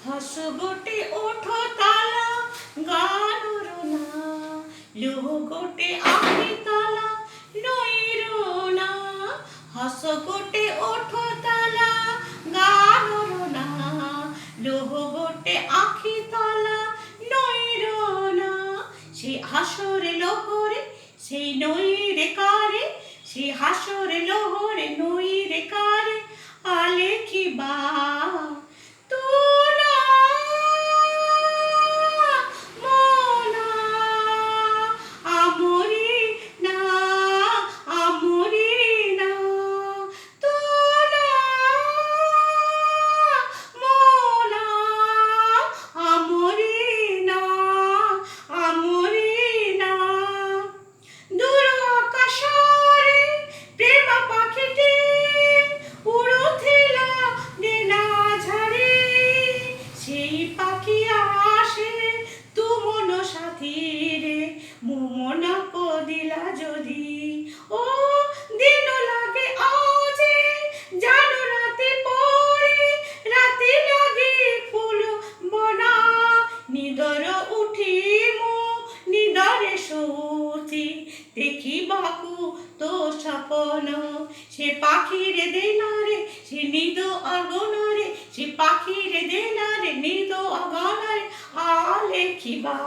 হাসো গোটে ওঠো তালা গানোর না, লোহ গোটে আখি তালা নইর না। হাসো গোটে ওঠো তালা গানোর না, লোহ গোটে আখি তালা নইর না। সেই হাসরে লোহরে সেই নইরে কারে, সেই হাসরে লোহরে নইরে কারে আলেখিবা পাখি আসে তুমন সাথী রে, মন কদিলা যদি ও দিন লাগে আজে জানো রাতে পরে রাতে লাগে ফুল বনা। নিদর উঠিম নিদরে সূতি দেখিবাকু তো স্বপন, সে পাখির দেনারে সে নিদ অগণরে, সে পাখির দেনারে নিদ অগণরে আলেখিবা।